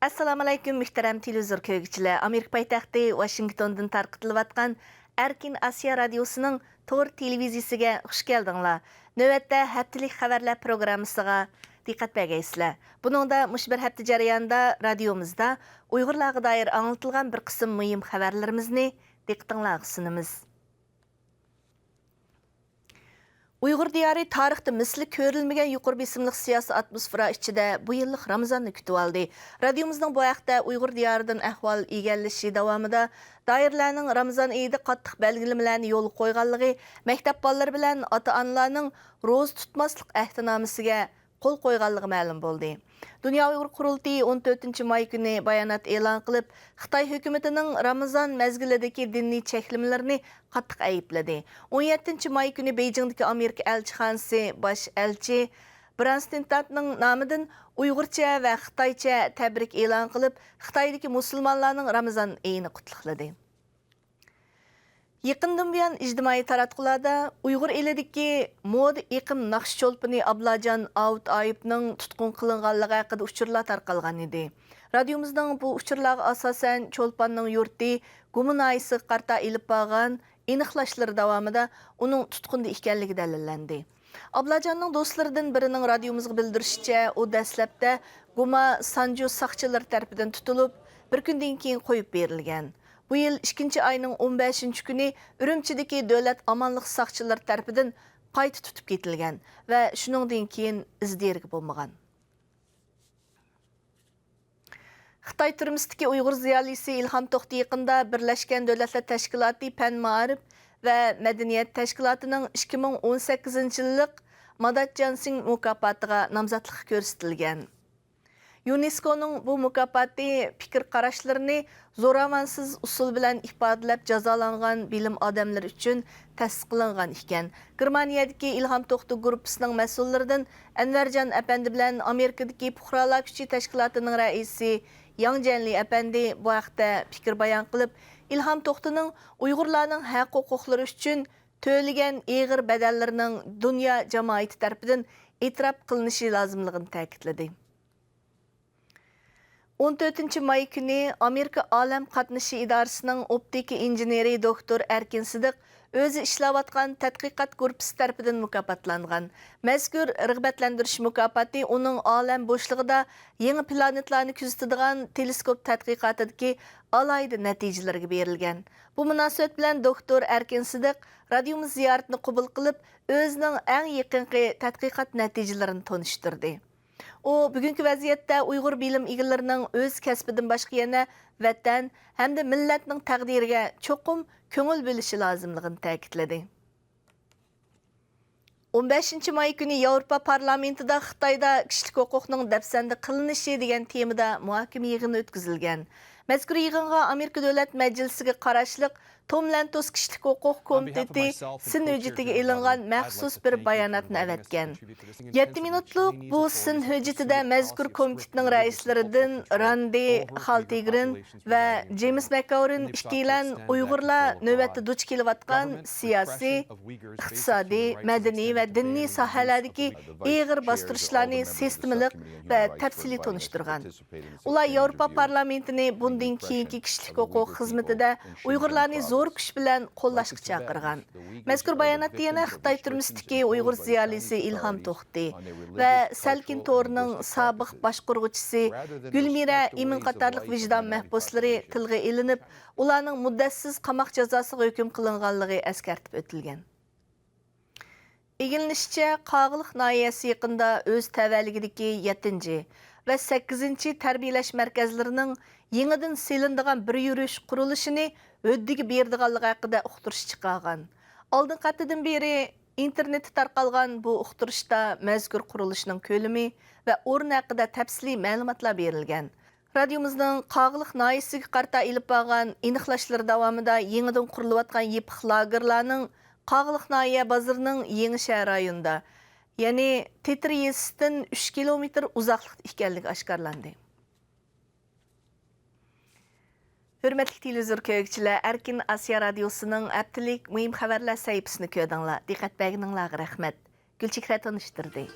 Assalamu alaykum muhtaram televizor ko'rguvchilar. Amerika poytaxti Washingtondan tarqatilayotgan Erkin Asiya radiosining tor televiziyasiga xush keldinglar. Navbatda haftalik xabarlar programmasiga diqqat bergaysizlar. Buningda mush bir hafta jarayonida radiomizda Uyg'urlarga doir anlatilgan bir qism muhim xabarlarimizni diqqatingizga sunamiz. Uyghur diyarı tarixda misli ko'rilmagan yuqori besimli siyosiy atmosfera ichida bu yillik Ramazonni kutib oldi. Radiomizning bu haqda Uyghur diyaridan ahvol egallashi davomida doirlarning Ramazon oyida qattiq belgilamlarni yo'l qo'yganligi, maktab bolalari bilan ota-onalarning ro'za tutmaslik ahdnomasiga qo'l qo'yganligi ma'lum bo'ldi. Dünya Uyghur Qurultayı 14 may kuni bayonot e'lon qilib, Xitoy hukumatining Ramazon mezgilidagi diniy cheklimalarini qattiq aybladi. 17 may kuni Beijingdagi Amerika elchixonasi bosh elchi Branstadtning nomidan Uyg'urcha va Xitoycha tabrik e'lon qilib, Xitoydagi musulmonlarning Ramazon oyini qutlaqladi. Yaqindan buyon ijtimoiy taratqularda Uyg'ur elidagi moda iqim naqsh cho'lpini Ablajon Avut Ayibning tutqun qilinganligi haqida uchurlar tarqalgan edi. Radiomizning bu uchurlarga asosan cho'lpanning yurti Gumunaysi qarta ilib borgan aniqlashlar davomida uning tutqunda ekanligi dalillandi. Ablajonning do'stlaridan birining radiomizga bildirishicha, u dastlabda Guma Sanju saqchilar tarafidan tutilib, bir kundan keyin qo'yib berilgan. Bu yil 2 ayning 15 kuni Urumchidagi davlat amonlik saqchilari tarafidan qayta tutib ketilgan va shuningdan keyin izdergi bo'lmagan. Xitoy turmushdagi Uyg'ur ziyolisi Ilhom To'xti yaqinda Birlashgan Davlatlar Tashkiloti Fan Ma'rif va Madaniyat Tashkilotining 2018-yillik Madat Johnson mukofotiga nomzodlik ko'rsatilgan. UNESCO'nun bu mukofoti fikir qarashlarini zo'ravonsiz usul bilan ifodalab jazolangan bilim odamlari uchun tasdiqlangan ekan. Germaniyadagi Ilhom To'xti guruhining mas'ullaridan Anvarjon apandi bilan Amerikadagi Fuqarolar kuchi tashkilotining raisi Yang Janli apandi bu haqda fikr bayon qilib, Ilhom To'xtining Uyg'urlarning haq-huquqlari uchun to'lagan ig'ir badallarining dunyo jamoati tomonidan e'tirof qilinishi lozimligini ta'kidladi. 14 may kuni Amerika Olam qatnashi idorasining optika injeneri doktor Erkin Sidiq o'zi ishlayotgan tadqiqot guruhi tarafidan mukofotlangan. Mazkur rag'batlantirish mukofoti uning olam bo'shlig'ida yangi planetlarni kuzatadigan teleskop tadqiqotidagi alohida natijalarga berilgan. Bu munosabat bilan doktor Erkin Sidiq radiomiz ziyoratini qabul qilib, o'zining eng yaqinqi tadqiqot natijalarini tanishtirdi. O, bugungi vaziyatda Uyg'ur bilim egalarining o'z kasbidan boshqa yana vatan hamda millatning taqdiriga cho'qim ko'ngil bo'lishi lozimligini ta'kidladi. 15 may kuni Yevropa parlamentida Xitoyda kishilik huquqning dafsanda qilinishi degan temada muhokama yig'ini o'tkazilgan. Mazkur yig'inga Amerika Davlat Majlisiga qarashliq Tom Lantos kishilik huquq komiteti sin hujjatiga e'lingan maxsus bir bayonotni avatgan. 7 minutlik bu sin hujjatida mazkur komitetning raislaridan Randy Haltigrin va James McCaurin ikkilan Uyg'urlar navbatda duch kelayotgan siyosiy, iqtisodiy, madaniy va diniy sohalardagi ig'ir bostirishlarni sistemalik va tafsiliy tanishtirgan. Ular Yevropa parlamentini bundan keyingi kishilik huquq xizmatida Uyg'urlarni zo'r kuch bilan qo'llashga chaqirgan. Mazkur bayonotda yana Xitoy turmushdagi Uyg'ur ziyolisi Ilhom To'xti va Salkin To'rning sobiq boshqaruvchisi Gulmira Imin qatorliq vijdon mahbuslari tilga ilinib, ularning muddatsiz qamoq jazosiga hukm qilinganligi eskartib o'tilgan. Egilishicha, Qog'liq noyasi yaqinda o'z tavalligidagi 7 va 8 tarbiyalash markazlarining yangidan selindigan bir yurish qurilishini o'ddiga berdiganligi haqida uqtirish chiqargan. Oldin qattidan beri internetda tarqalgan bu uqtirishda mazkur qurilishning ko'lami va o'rni haqida tafsiliy ma'lumotlar berilgan. Radiomizning Qog'liq noyasiga qarta ilib borgan aniqlashlar davomida yangidan qurilayotgan yipiq lagerlarning Qog'liq noya bozorining yangi shahar rayonida, ya'ni Tetriyesdan 3 kilometr uzoqlikda ekanligi oshkorlandi. Hürmetli televizor ko'ruvchilar, Erkin Asiya radiosining haftalik muhim xabarlar sahifasini ko'rdinglar. Diqqat berganinglarga rahmat. Gulchehra tanishtirdi.